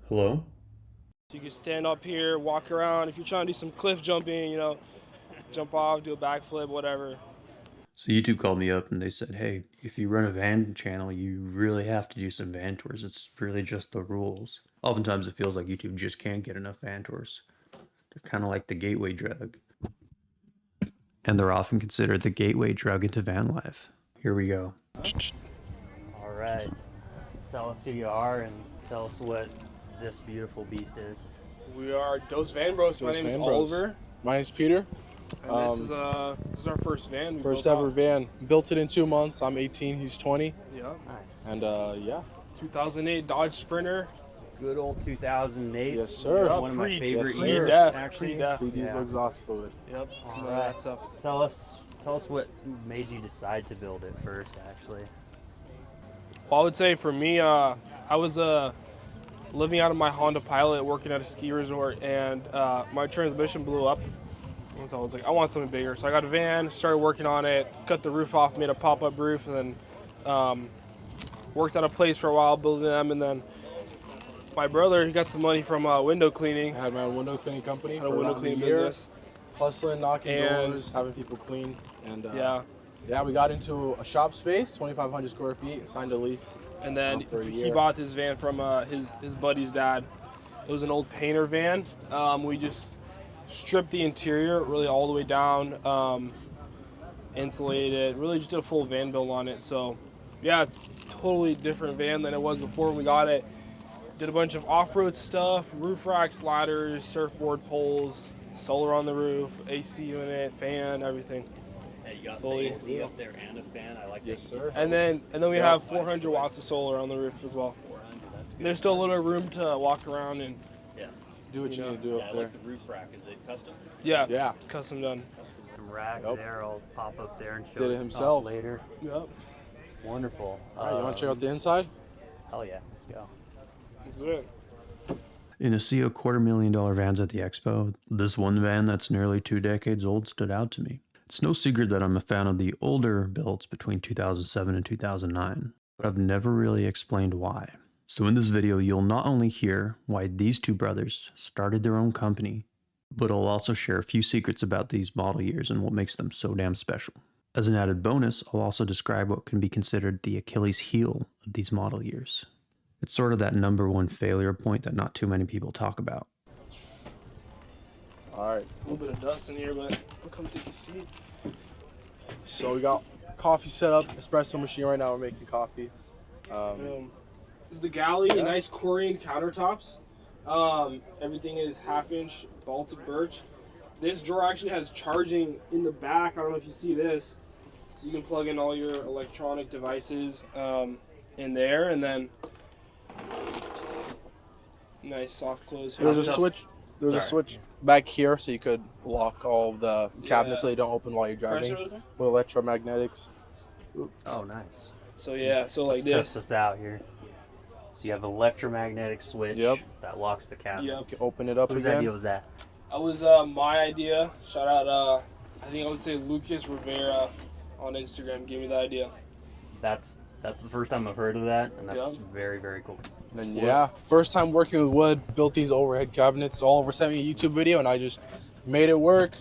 Hello? You can stand up here, walk around. If you're trying to do some cliff jumping, jump off, do a backflip, whatever. So YouTube called me up and they said, hey, if you run a van channel, you really have to do some van tours. It's really just the rules. Oftentimes it feels like YouTube just can't get enough van tours. They're kind of like the gateway drug. And they're often considered the gateway drug into van life. Here we go. All right. Tell us who you are and tell us what this beautiful beast is. We are Dos Van Bros. My name is Bros. Oliver. My name's Peter. And this is our first van. First ever van. Built it in 2 months. I'm 18, he's 20. Yeah. Nice. And yeah. 2008 Dodge Sprinter. Good old 2008. Yes, sir. One of my favorite Yes, sir. years, Pre-def. actually. Pre-def. Free diesel Yeah. exhaust fluid. Yep. All That right. stuff. Tell us what made you decide to build it first, actually. Well, I would say for me, I was living out of my Honda Pilot, working at a ski resort, and my transmission blew up. And so I was like, I want something bigger. So I got a van, started working on it, cut the roof off, made a pop-up roof, and then worked at a place for a while building them. And then my brother, he got some money from window cleaning. I had my own window cleaning company Had for a window around cleaning a year. business. Hustling, knocking And- doors, having people clean. And Yeah. we got into a shop space, 2,500 square feet, and signed a lease. And then For a he year. bought this van from his buddy's dad. It was an old painter van. We just stripped the interior really all the way down, insulated, really just did a full van build on it. So yeah, it's a totally different van than it was before when we got it. Did a bunch of off-road stuff, roof racks, ladders, surfboard poles, solar on the roof, AC unit, fan, everything. Yeah, you got Fully. the AC up there and a fan. I like Yes, that. sir. And then we have 400 watts of solar on the roof as well. 400, that's good. There's still a little room to walk around and Yeah. Do what you Yeah. need to do Yeah, I up there. like the roof rack. Is it custom? yeah, Yeah. custom done. Some rack Yep. there. I'll pop up there and show Did it off himself. later. Yep. Wonderful. All right, you want to check out the inside? Hell yeah, let's go. This is it. In a sea of $250,000 vans at the expo, this one van that's nearly 2 decades old stood out to me. It's no secret that I'm a fan of the older builds between 2007 and 2009, but I've never really explained why. So in this video, you'll not only hear why these two brothers started their own company, but I'll also share a few secrets about these model years and what makes them so damn special. As an added bonus, I'll also describe what can be considered the Achilles heel of these model years. It's sort of that number one failure point that not too many people talk about. All right. A little bit of dust in here, but I'll come take a seat. So we got coffee set up, espresso machine right now. We're making coffee. This is the Galley, nice Korean countertops. Everything is half-inch Baltic birch. This drawer actually has charging in the back. I don't know if you see this. So you can plug in all your electronic devices in there, and then nice soft close. There's a switch. There's a switch back here, so you could lock all of the cabinets so they don't open while you're driving. Pressure okay? With electromagnetics. Oh, nice. So yeah, so like Let's test this. this out here. So you have electromagnetic switch Yep. that locks the cabinet. Yep. You can open it up Whose again. idea was that? That was my idea. Shout out, I think I would say Lucas Rivera on Instagram gave me the idea. That's the first time I've heard of that, and that's Yep. very, very cool. And yeah, first time working with wood, built these overhead cabinets. Oliver sent me a YouTube video, and I just made it work.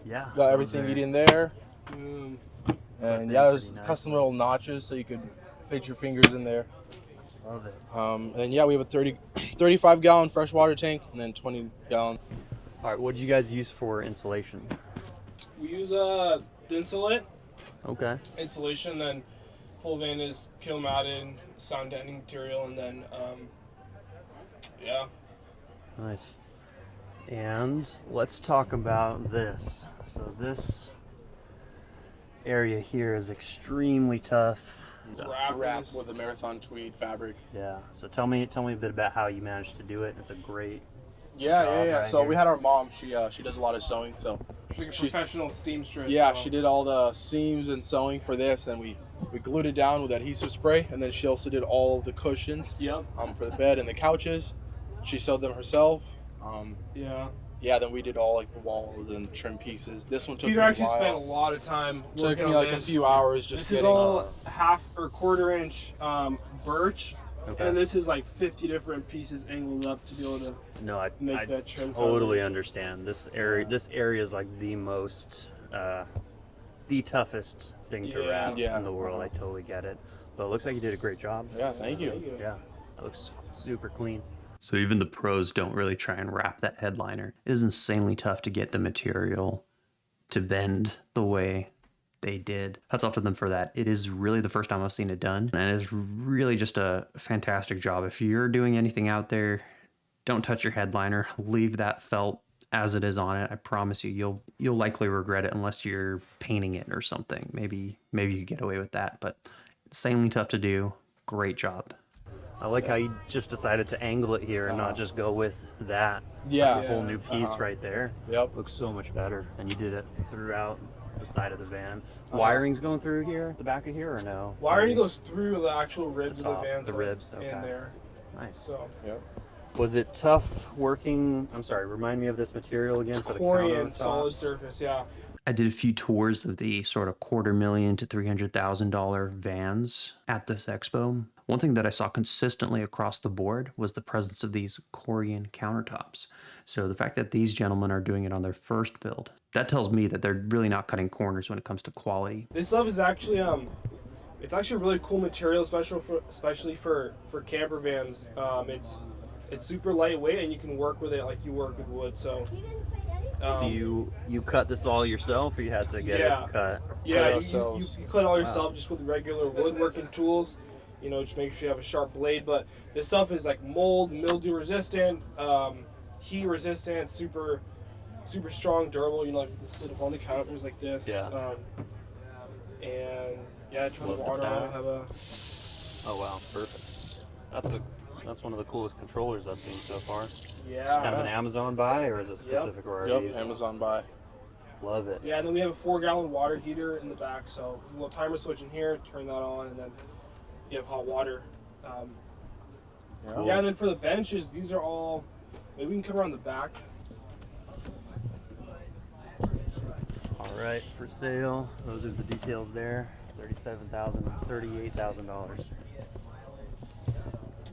Yeah. Got everything you need in there. Mm. And They're yeah, there's pretty nice. custom little notches so you could fit your fingers in there. Love it. And yeah, we have a 35 gallon freshwater tank and then 20 gallon. All right, what did you guys use for insulation? We use Thinsulate Okay. insulation, then full van is kill matted, sound deadening material, and then yeah. Nice. And let's talk about this. So this area here is extremely tough. Wrap with a marathon tweed fabric. Yeah. So tell me a bit about how you managed to do it. It's a great. Yeah. Right So here. we had our mom. She does a lot of sewing. So She's like a professional seamstress. yeah, so. she did all the seams and sewing for this, and we glued it down with adhesive spray. And then she also did all of the cushions Yep. for the bed and the couches. She sewed them herself. Yeah. Yeah, then we did all like the walls and trim pieces. This one took Peter me a actually spent a while. lot of time Took working me on like this. a few hours just This is getting. all half or quarter inch birch Okay. And this is like 50 different pieces angled up to be able to No, I make that trim totally cover. understand. This area is like the most, the toughest thing to Yeah. wrap Yeah. in the world. I totally get it. But it looks like you did a great job. Yeah, thank you. Yeah, it looks super clean. So even the pros don't really try and wrap that headliner. It is insanely tough to get the material to bend the way they did. Hats off to them for that. It is really the first time I've seen it done, and it is really just a fantastic job. If you're doing anything out there, don't touch your headliner. Leave that felt as it is on it. I promise you, you'll likely regret it unless you're painting it or something. Maybe you could get away with that, but insanely tough to do. Great job. I like how you just decided to angle it here and not just go with that. Yeah. That's a whole new piece right there. Yep. Looks so much better. And you did it throughout the side of the van. Wiring's going through here, the back of here, or no? Wiring goes through the actual ribs of the top, van, the so ribs, it's okay. in there. Nice. So Yep. Was it tough working? I'm sorry, remind me of this material again for the Corian countertops? solid surface, yeah. I did a few tours of the sort of $250,000 to $300,000 vans at this expo. One thing that I saw consistently across the board was the presence of these Corian countertops. So the fact that these gentlemen are doing it on their first build, that tells me that they're really not cutting corners when it comes to quality. This stuff is actually it's actually a really cool material, especially for camper vans. It's super lightweight and you can work with it like you work with wood. So So you cut this all yourself, or you had to get Yeah. it cut? yeah, you ourselves. cut it all yourself just with regular woodworking tools. You know, just make sure you have a sharp blade. But this stuff is like mold, mildew resistant, heat resistant, super strong, durable. You know, like you can sit up on the counters like this. Yeah. And yeah, turn the Love the water on. tap. Have a Oh wow, perfect. That's one of the coolest controllers I've seen so far. yeah. Kind of an Amazon buy, or is it specific or Yep. Amazon buy. Love it. Yeah, and then we have a 4-gallon water heater in the back, so we'll timer switch in here, turn that on, and then you have hot water. Cool. Yeah, and then for the benches, these are all. Maybe we can come around the back. All right, for sale. Those are the details there. $38,000.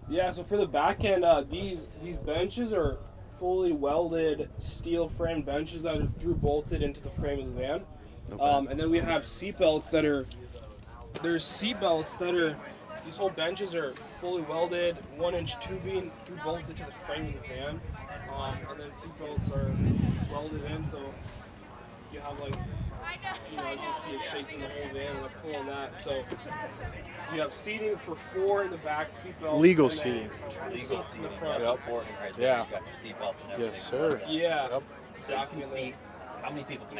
Yeah, so for the back end, these benches are fully welded steel frame benches that are through bolted into the frame of the van. Okay. And then we have seat belts that are. There's seat belts that are. These whole benches are fully welded, 1-inch tubing through bolted to the frame of the van. And then seat belts are welded in, so you have like, you know, as you see it shaking the whole van and I'm pulling that. So you have seating for 4 in the back, seat belts. Legal and then seating. 2 seats in the front. Yep. Yeah. You got your seatbelts and everything. Yes, sir. Yeah. Yep. Exactly. So you can seat. How many people can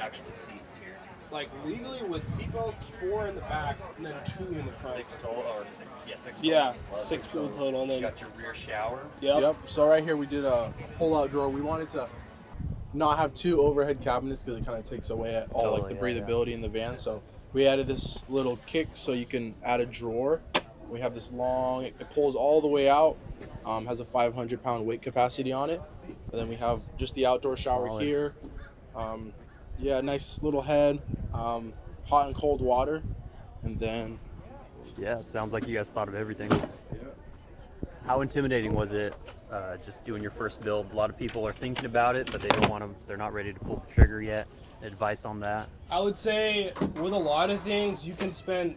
actually seat here? Like legally with seatbelts, 4 in the back and then 2 in the front. 6 total, or six total. Yeah, Love 6 it. total, and You then got your rear shower. Yep. So right here we did a pull-out drawer. We wanted to not have 2 overhead cabinets because it kind of takes away all like the Totally, yeah, breathability in the van. So we added this little kick so you can add a drawer. We have this long. It pulls all the way out. Has a 500-pound weight capacity on it. And then we have just the outdoor shower Solid. here. Yeah, nice little head. Hot and cold water, and then Yeah, sounds like you guys thought of everything. yeah. How intimidating was it just doing your first build? A lot of people are thinking about it, but they don't want to. They're not ready to pull the trigger yet. Advice on that? I would say with a lot of things, you can spend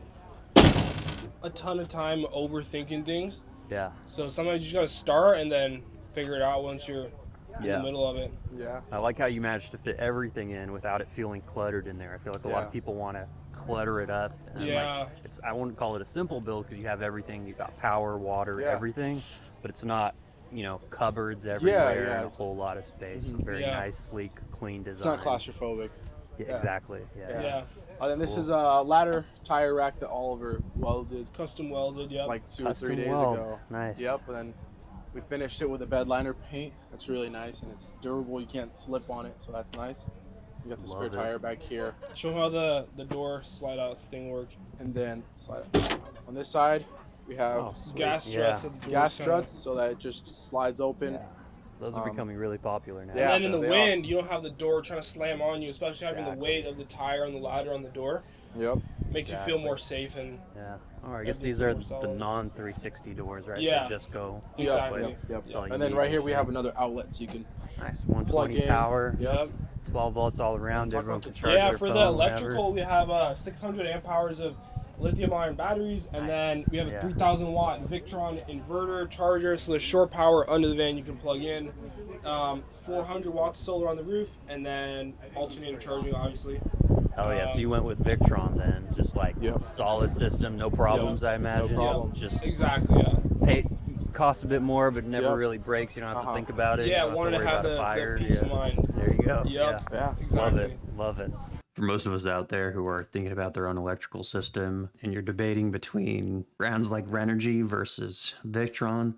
a ton of time overthinking things. Yeah. So sometimes you just gotta start and then figure it out once you're in Yeah. the middle of it. Yeah. I like how you managed to fit everything in without it feeling cluttered in there. I feel like a lot Yeah. of people want to clutter it up. And Yeah. Like, I wouldn't call it a simple build because you have everything. You've got power, water, Yeah. everything, but it's not, cupboards everywhere yeah. and a whole lot of space. Very Yeah. nice, sleek, clean It's design. not claustrophobic. Yeah, yeah. exactly. Yeah. Yeah. And then this Cool. is a ladder tire rack that Oliver welded Custom welded, yep. like 2 or 3 Custom days weld. ago. Nice. Yep. And then we finished it with a bed liner paint. That's really nice and it's durable. You can't slip on it, so that's nice. You got the spare Love it. tire back here, Show how the door slide outs thing work. and then slide up. On this side, we have Oh, sweet. Gas Yeah. struts. at the doors gas kinda- struts so that it just slides open. Yeah. Those are becoming really popular now. yeah. And then in the they wind, you don't have the door trying to slam on you, especially having Exactly. the weight of the tire and the ladder on the door. Yep. makes you feel more safe and Yeah. All right. I guess Everything's these are more the solid. non-360 doors, right? Yeah. They just go. exactly. Yep. That's all you And then need, right here we actually. have another outlet, so you can Nice. plug 120 in. power. Yep. 12 volts all around. Everyone can charge Yeah, their for phone, the electrical, whatever. we have 600 amp hours of lithium-ion batteries, and then we have a 3,000 watt Victron inverter charger. So there's shore power under the van you can plug in. 400 watts solar on the roof, and then alternator charging, obviously. Oh yeah. So you went with Victron then, just like Yep. solid system, no problems, I imagine. problems. Just Exactly. Yeah. pay. Costs a bit more, but never Yep. really breaks. You don't have to think about it. Yeah, You don't have wanted to worry have about a the fire. peace Yeah. of mind. There you go. Yep. Yeah. Exactly. Love it. Love it. For most of us out there who are thinking about their own electrical system and you're debating between brands like Renergy versus Victron,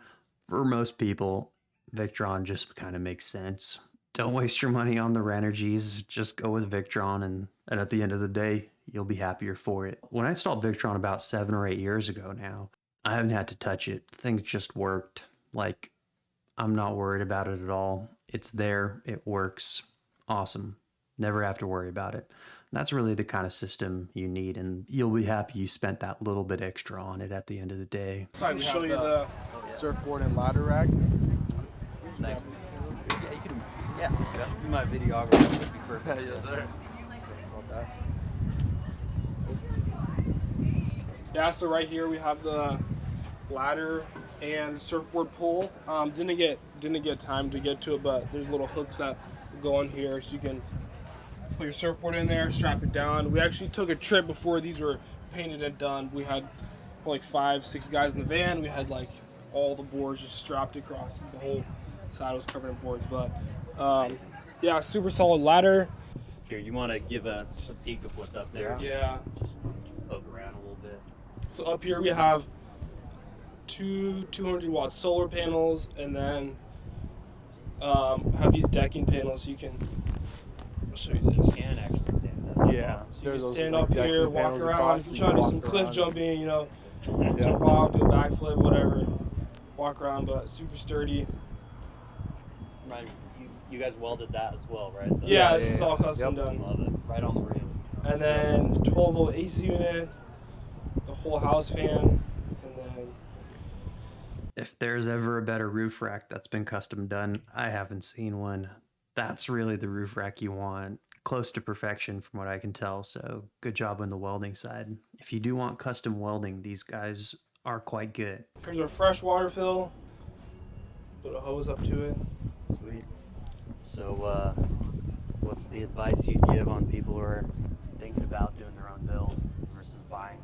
for most people, Victron just kind of makes sense. Don't waste your money on the Renergies, just go with Victron, and at the end of the day, you'll be happier for it. When I installed Victron about 7 or 8 years ago now, I haven't had to touch it. Things just worked. Like, I'm not worried about it at all. It's there, it works. Awesome. Never have to worry about it. That's really the kind of system you need, and you'll be happy you spent that little bit extra on it at the end of the day. So I can show you the surfboard and ladder rack. Nice. Yeah, you can. Yeah. Be my videographer. Would be perfect. Yes, sir. Yeah, so right here we have the ladder and surfboard pole. Didn't get time to get to it, but there's little hooks that go on here, so you can put your surfboard in there, strap it down. We actually took a trip before these were painted and done. We had like 5-6 guys in the van. We had like all the boards just strapped across. The whole side was covered in boards, but yeah, super solid ladder. Here, you want to give us a peek of what's up there? Yeah. Just poke around a little bit. So up here we have two 200 watt solar panels, and then have these decking panels. So you can. I'll show you this. You can actually stand up. That's Yeah. awesome. There's those Stand like, up here, decking walk panels around. across, If so you're trying to do walk some cliff around. jumping, you know, Yeah. jump off, do a backflip, whatever. Walk around, but super sturdy. Right. You guys welded that as well, right? Yeah, this is all custom Yep. done. Love it. Right on the rim. And then 12 volt AC unit, the whole house fan, and then If there's ever a better roof rack that's been custom done, I haven't seen one. That's really the roof rack you want. Close to perfection from what I can tell, so good job on the welding side. If you do want custom welding, these guys are quite good. here's our fresh water fill. Put a hose up to it. Sweet. So, what's the advice you'd give on people who are thinking about doing their own build versus buying?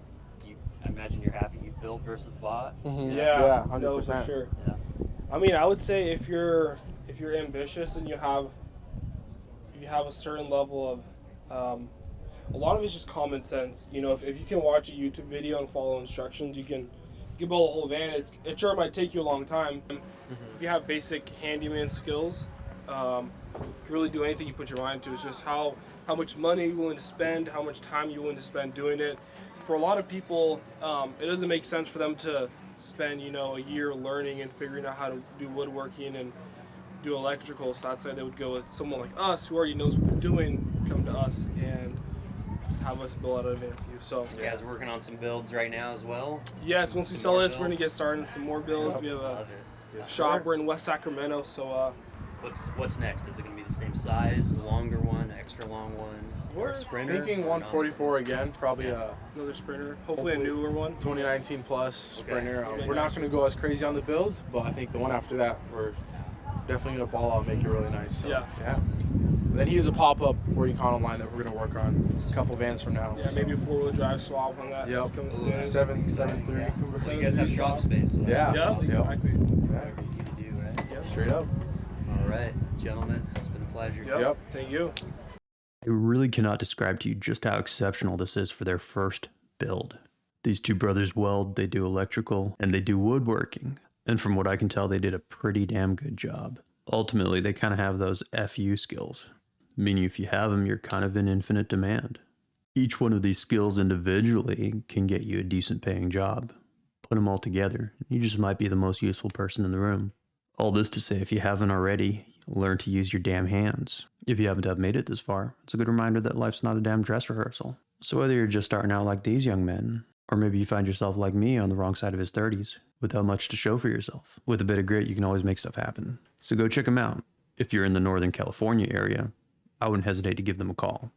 I imagine you're happy you built versus bought. Yeah, 100%. no, for sure. Yeah. I mean, I would say if you're ambitious and you have a certain level of a lot of it's just common sense. You know, if you can watch a YouTube video and follow instructions, you can build a whole van. It sure might take you a long time. If you have basic handyman skills, you can really do anything you put your mind to. It's just how much money you're willing to spend, how much time you're willing to spend doing it. For a lot of people, it doesn't make sense for them to spend, you know, a year learning and figuring out how to do woodworking and do electrical. So that's why they would go with someone like us who already knows what they're doing, come to us and have us build out a van for you. So You guys working on some builds right now as well? yes, once we Some sell more this, we're gonna builds? get started on some more builds. We have a Love it. shop. We're in West Sacramento, so What's next? Is it gonna be the same size, a longer one, extra long one, or We're a sprinter? Thinking or 144 again, probably a another sprinter. Hopefully a newer one. 2019 plus Okay. Sprinter. Okay, We're not nice. going to go as crazy on the build, but I think the one after that, we're definitely going to ball out and make it really nice. So, Yeah. Then he has a pop-up for Econo line that we're going to work on a couple vans from now. Yeah, maybe a 4-wheel drive swap on that. Yep. It's coming soon. 773. So you guys have shop space. So Yeah. Yeah, Yep. exactly. Whatever you need to do, right? Yep. Straight up. All right, gentlemen, it's been a pleasure. Yep. Thank you. I really cannot describe to you just how exceptional this is for their first build. These two brothers weld, they do electrical, and they do woodworking. And from what I can tell, they did a pretty damn good job. Ultimately, they kind of have those FU skills, meaning if you have them, you're kind of in infinite demand. Each one of these skills individually can get you a decent paying job. Put them all together, you just might be the most useful person in the room. All this to say, if you haven't already, learn to use your damn hands. If you haven't have made it this far, it's a good reminder that life's not a damn dress rehearsal. So whether you're just starting out like these young men, or maybe you find yourself like me on the wrong side of his 30s, without much to show for yourself, with a bit of grit, you can always make stuff happen. So go check them out. If you're in the Northern California area, I wouldn't hesitate to give them a call.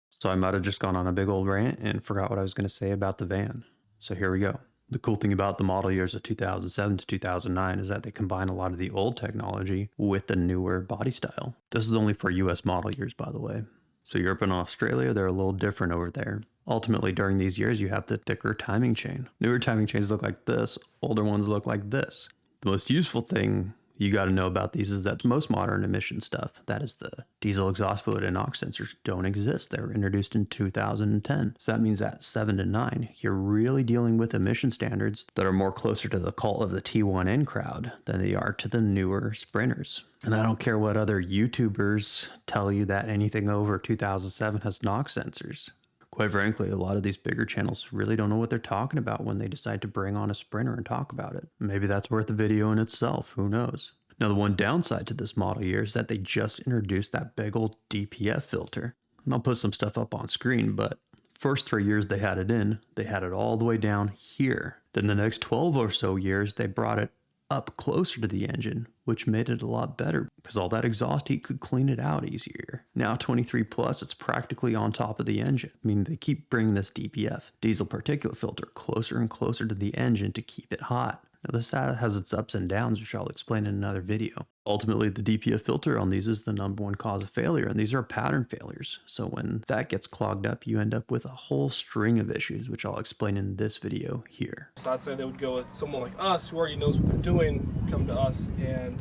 So I might have just gone on a big old rant and forgot what I was going to say about the van. So here we go. The cool thing about the model years of 2007 to 2009 is that they combine a lot of the old technology with the newer body style. This is only for US model years, by the way. So Europe and Australia, they're a little different over there. Ultimately, during these years, you have the thicker timing chain. Newer timing chains look like this, older ones look like this. The most useful thing you got to know about these is that most modern emission stuff, that is the diesel exhaust fluid and NOx sensors, don't exist. They were introduced in 2010. So that means that 7 to 9, you're really dealing with emission standards that are more closer to the cult of the T1N crowd than they are to the newer sprinters. And I don't care what other YouTubers tell you that anything over 2007 has NOx sensors. Quite frankly, a lot of these bigger channels really don't know what they're talking about when they decide to bring on a sprinter and talk about it. Maybe that's worth a video in itself, who knows? Now, the one downside to this model year is that they just introduced that big old DPF filter. And I'll put some stuff up on screen, but first 3 years they had it in, they had it all the way down here. Then the next 12 or so years, they brought it up closer to the engine, which made it a lot better because all that exhaust heat could clean it out easier. Now 23 plus, it's practically on top of the engine. I mean, they keep bringing this DPF, diesel particulate filter, closer and closer to the engine to keep it hot. Now this has its ups and downs, which I'll explain in another video. Ultimately, the DPF filter on these is the #1 cause of failure, and these are pattern failures. So when that gets clogged up, you end up with a whole string of issues, which I'll explain in this video here. So I'd say they would go with someone like us who already knows what they're doing, come to us and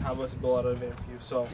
have us build out a van for you. So